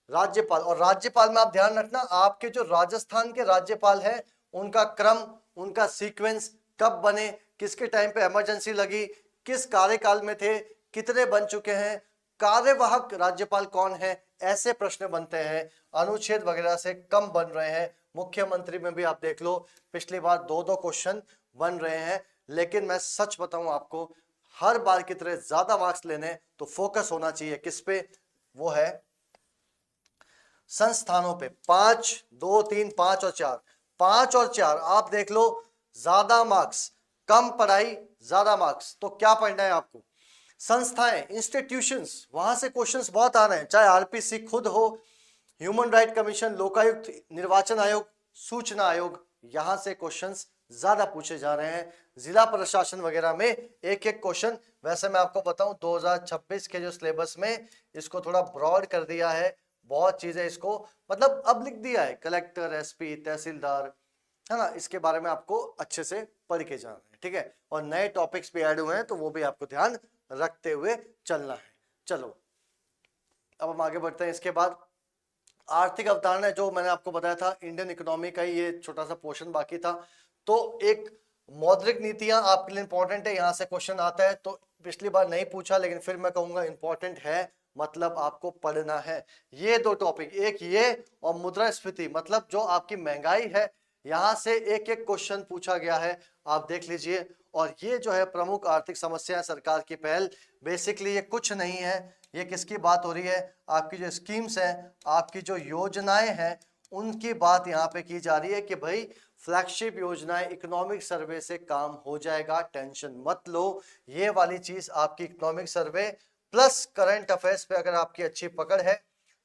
राज्यपाल। और राज्यपाल में आप ध्यान रखना आपके जो राजस्थान के राज्यपाल हैं उनका क्रम, उनका सीक्वेंस, कब बने, किसके टाइम पे इमरजेंसी लगी, किस कार्यकाल में थे, कितने बन चुके हैं, कार्यवाहक राज्यपाल कौन है, ऐसे प्रश्न बनते हैं। अनुच्छेद वगैरह से कम बन रहे हैं। मुख्यमंत्री में भी आप देख लो पिछली बार 2-2 क्वेश्चन बन रहे हैं। लेकिन मैं सच बताऊं आपको, हर बार की तरह ज्यादा मार्क्स लेने तो फोकस होना चाहिए किस पे, वो है संस्थानों पे। 5, 2, 3, 5 और 4, 5 और 4 आप देख लो। ज्यादा मार्क्स, कम पढ़ाई, ज्यादा मार्क्स। तो क्या पढ़ना है आपको, संस्थाएं, इंस्टीट्यूशंस, वहां से क्वेश्चंस बहुत आ रहे हैं, चाहे आरपीसी खुद हो, ह्यूमन राइट कमीशन, लोकायुक्त, निर्वाचन आयोग, सूचना आयोग, यहां से क्वेश्चंस ज्यादा पूछे जा रहे हैं। जिला प्रशासन वगैरह में एक एक क्वेश्चन। वैसे मैं आपको बताऊं 2026 के जो सिलेबस में इसको थोड़ा ब्रॉड कर दिया है, बहुत चीजें इसको मतलब अब लिख दिया है, कलेक्टर, एसपी, तहसीलदार, है ना, इसके बारे में आपको अच्छे से पढ़ के जाना है, ठीक है। और नए टॉपिक्स भी ऐड हुए हैं तो वो भी आपको ध्यान रखते हुए चलना है। चलो अब हम आगे बढ़ते हैं। इसके बाद आर्थिक अवधारणा, जो मैंने आपको बताया था इंडियन इकोनॉमी का ही ये छोटा सा पोर्शन बाकी था। तो एक मौद्रिक नीतियां आपके लिए इंपॉर्टेंट है, यहां से क्वेश्चन आता है। तो पिछली बार नहीं पूछा लेकिन फिर मैं कहूंगा इंपॉर्टेंट है, मतलब आपको पढ़ना है। ये 2 टॉपिक, एक ये और मुद्रास्फीति, मतलब जो आपकी महंगाई है, यहां से एक एक क्वेश्चन पूछा गया है, आप देख लीजिए। और ये जो है प्रमुख आर्थिक समस्या सरकार की पहल, बेसिकली ये कुछ नहीं है, ये किसकी बात हो रही है, आपकी जो स्कीम्स हैं, आपकी जो योजनाएं हैं, उनकी बात यहाँ पे की जा रही है कि भाई फ्लैगशिप योजनाएं इकोनॉमिक सर्वे से काम हो जाएगा, टेंशन मत लो। ये वाली चीज आपकी economic survey plus current affairs पे अगर आपकी अच्छी पकड़ है,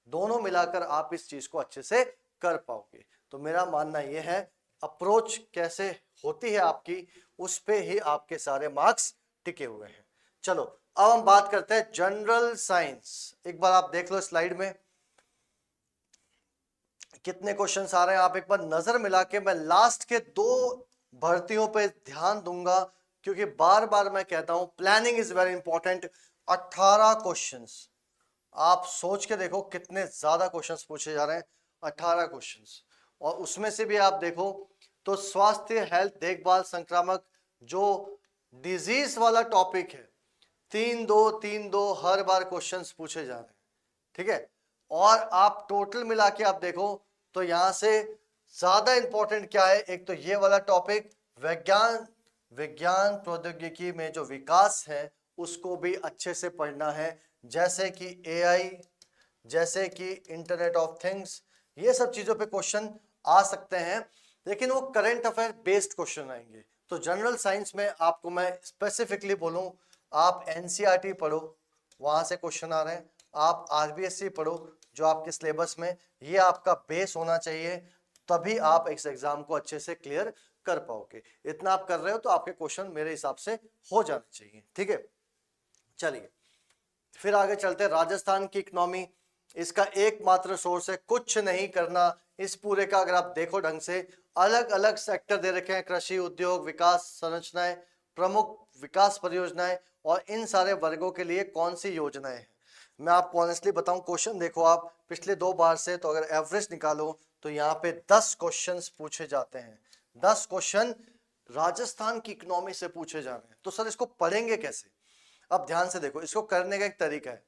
दोनों मिलाकर आप इस चीज को अच्छे से कर पाओगे। तो मेरा मानना यह है, अप्रोच कैसे होती है आपकी, उस पे ही आपके सारे मार्क्स टिके हुए हैं। चलो अब हम बात करते हैं जनरल साइंस। एक बार आप देख लो स्लाइड में कितने क्वेश्चंस आ रहे हैं, आप एक बार नजर मिला के, मैं लास्ट के 2 भर्तियों पे ध्यान दूंगा क्योंकि बार बार मैं कहता हूं planning is very important. 18 questions, आप सोच के देखो कितने ज्यादा क्वेश्चंस पूछे जा रहे हैं, 18 क्वेश्चंस। और उसमें से भी आप देखो तो स्वास्थ्य, हेल्थ, देखभाल, संक्रामक जो डिजीज वाला टॉपिक है, 3-2 हर बार क्वेश्चंस पूछे जा रहे हैं, ठीक है। और आप टोटल मिला के आप देखो तो यहां से ज्यादा इंपॉर्टेंट क्या है, एक तो ये वाला टॉपिक विज्ञान प्रौद्योगिकी में जो विकास है उसको भी अच्छे से पढ़ना है, जैसे कि एआई, जैसे कि इंटरनेट ऑफ थिंग्स, ये सब चीजों पे क्वेश्चन आ सकते हैं, लेकिन वो करंट अफेयर बेस्ड क्वेश्चन आएंगे। तो जनरल साइंस में आपको मैं स्पेसिफिकली बोलूं, आप एनसीईआरटी पढ़ो, वहां से क्वेश्चन आ रहे हैं। आप आरबीएससी पढ़ो, जो आपके सिलेबस में ये आपका बेस होना चाहिए, तभी आप इस एग्जाम को अच्छे से क्लियर कर पाओगे। इतना आप कर रहे हो तो आपके क्वेश्चन मेरे हिसाब से हो जाने चाहिए, ठीक है। चलिए फिर आगे चलते हैं। राजस्थान की इकोनॉमी, इसका एकमात्र सोर्स है कुछ नहीं करना। इस पूरे का अगर आप देखो ढंग से, अलग अलग सेक्टर दे रखे हैं, कृषि, उद्योग, विकास संरचनाएं, प्रमुख विकास परियोजनाएं, और इन सारे वर्गों के लिए कौन सी योजनाएं हैं। मैं आपको ऑनेस्टली बताऊं, क्वेश्चन देखो आप पिछले 2 बार से, तो अगर एवरेज निकालो तो यहाँ पे 10 क्वेश्चंस पूछे जाते हैं। 10 क्वेश्चन राजस्थान की इकोनॉमी से पूछे जा रहे हैं। तो सर इसको पढ़ेंगे कैसे? अब ध्यान से देखो, इसको करने का एक तरीका है,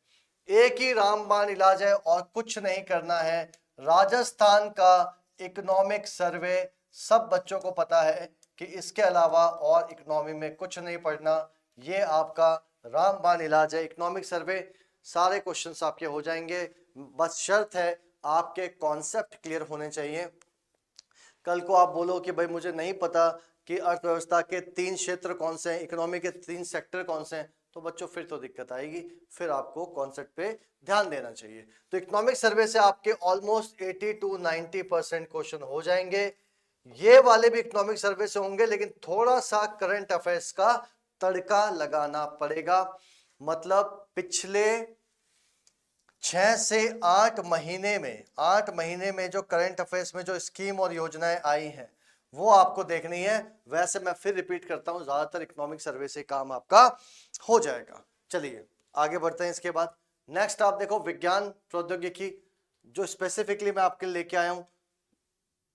एक ही रामबाण इलाज है और कुछ नहीं करना है। राजस्थान का इकोनॉमिक सर्वे सब बच्चों को पता है कि इसके अलावा और इकोनॉमी में कुछ नहीं पढ़ना, ये आपका रामबाण इलाज है। इकोनॉमिक सर्वे सारे क्वेश्चंस आपके हो जाएंगे, बस शर्त है आपके कॉन्सेप्ट क्लियर होने चाहिए। कल को आप बोलो कि भाई मुझे नहीं पता कि अर्थव्यवस्था के 3 क्षेत्र कौन से हैं, इकोनॉमी के 3 सेक्टर कौन से हैं, तो बच्चों फिर तो दिक्कत आएगी, फिर आपको कॉन्सेप्ट पे ध्यान देना चाहिए। तो इकोनॉमिक सर्वे से आपके ऑलमोस्ट 80 to 90% क्वेश्चन हो जाएंगे। ये वाले भी इकोनॉमिक सर्वे से होंगे, लेकिन थोड़ा सा करंट अफेयर्स का तड़का लगाना पड़ेगा। मतलब पिछले 6 से 8 महीने में, 8 महीने में जो करंट अफेयर्स में जो स्कीम और योजनाएं आई हैं वो आपको देखनी है। वैसे मैं फिर रिपीट करता हूं, ज्यादातर इकोनॉमिक सर्वे से काम आपका हो जाएगा। चलिए आगे बढ़ते हैं। इसके बाद नेक्स्ट आप देखो विज्ञान प्रौद्योगिकी, जो स्पेसिफिकली मैं आपके लिए लेके आया हूं,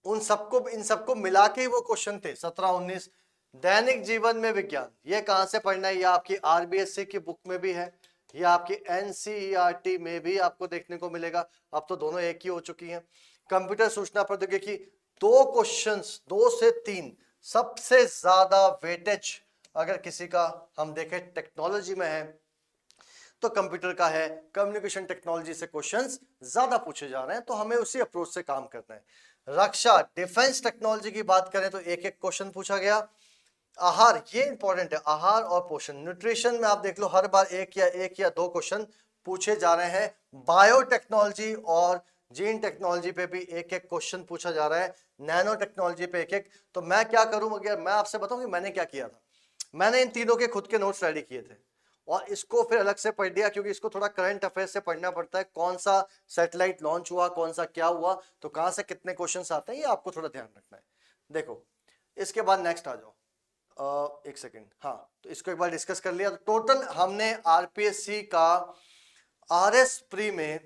इन सबको मिला के ही वो क्वेश्चन थे 17-19। दैनिक जीवन में विज्ञान, ये कहां से पढ़ना है, ये आपकी आरबीएससी की बुक में भी है, ये आपकी एनसीईआरटी में भी आपको देखने को मिलेगा। अब तो दोनों एक ही हो चुकी हैं। कंप्यूटर सूचना प्रौद्योगिकी, 2 क्वेश्चंस, 2 से 3, सबसे ज्यादा वेटेज अगर किसी का हम देखें टेक्नोलॉजी में है तो कंप्यूटर का है। कम्युनिकेशन टेक्नोलॉजी से क्वेश्चंस ज्यादा पूछे जा रहे हैं, तो हमें उसी अप्रोच से काम करना है। रक्षा, डिफेंस टेक्नोलॉजी की बात करें तो एक एक क्वेश्चन पूछा गया। आहार, ये इंपॉर्टेंट है, आहार और पोषण, न्यूट्रिशन में आप देख लो हर बार एक या 2 क्वेश्चन पूछे जा रहे हैं। बायोटेक्नोलॉजी और जीन टेक्नोलॉजी पे भी एक एक क्वेश्चन पूछा जा रहा है, नैनो टेक्नोलॉजी पे एक एक। तो मैं क्या करूं, अगर मैं आपसे बताऊं कि मैंने क्या किया था, मैंने इन तीनों के खुद के नोट्स रेडी किए थे और इसको फिर अलग से पढ़ दिया, क्योंकि इसको थोड़ा करंट अफेयर से पढ़ना पड़ता है, कौन सा सैटेलाइट लॉन्च हुआ, कौन सा क्या हुआ, तो कहां से कितने क्वेश्चंस आते हैं, ये आपको थोड़ा ध्यान रखना है। देखो इसके बाद नेक्स्ट आ जाओ, एक सेकेंड, हाँ तो इसको एक बार डिस्कस कर लिया। तो टोटल हमने आरपीएससी का आरएस प्री में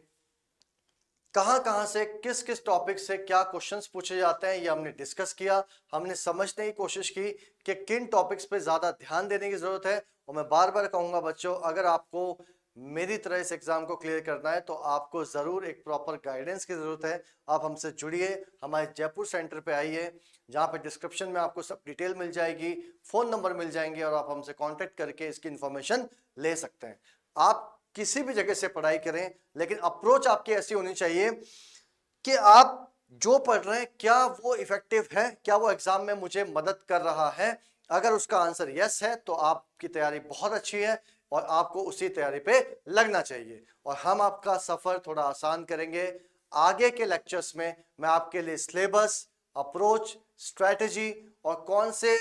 कहां से किस किस टॉपिक से क्या क्वेश्चंस पूछे जाते हैं, ये हमने डिस्कस किया। हमने समझने की कोशिश की कि किन टॉपिक्स पे ज्यादा ध्यान देने की जरूरत है। और मैं बार बार कहूंगा बच्चों, अगर आपको मेरी तरह इस एग्जाम को क्लियर करना है तो आपको ज़रूर एक प्रॉपर गाइडेंस की ज़रूरत है। आप हमसे जुड़िए, हमारे जयपुर सेंटर पे आइए, जहाँ पे डिस्क्रिप्शन में आपको सब डिटेल मिल जाएगी, फ़ोन नंबर मिल जाएंगे और आप हमसे कांटेक्ट करके इसकी इन्फॉर्मेशन ले सकते हैं। आप किसी भी जगह से पढ़ाई करें, लेकिन अप्रोच आपकी ऐसी होनी चाहिए कि आप जो पढ़ रहे हैं क्या वो इफेक्टिव है, क्या वो एग्जाम में मुझे मदद कर रहा है। अगर उसका आंसर यस है तो आपकी तैयारी बहुत अच्छी है और आपको उसी तैयारी पे लगना चाहिए और हम आपका सफर थोड़ा आसान करेंगे। आगे के लेक्चर्स में मैं आपके लिए सिलेबस, अप्रोच, स्ट्रेटजी और कौन से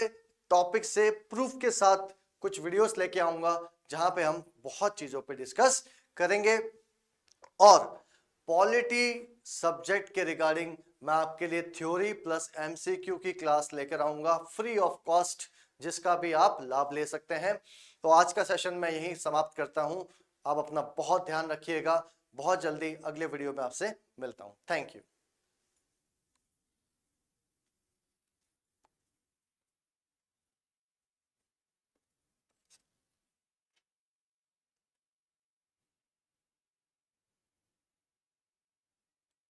टॉपिक से प्रूफ के साथ कुछ वीडियोस लेके आऊंगा, जहां पे हम बहुत चीजों पे डिस्कस करेंगे। और पॉलिटी सब्जेक्ट के रिगार्डिंग मैं आपके लिए थ्योरी प्लस एमसीक्यू की क्लास लेकर आऊंगा फ्री ऑफ कॉस्ट, जिसका भी आप लाभ ले सकते हैं। तो आज का सेशन मैं यहीं समाप्त करता हूं। आप अपना बहुत ध्यान रखिएगा। बहुत जल्दी अगले वीडियो में आपसे मिलता हूं। Thank you.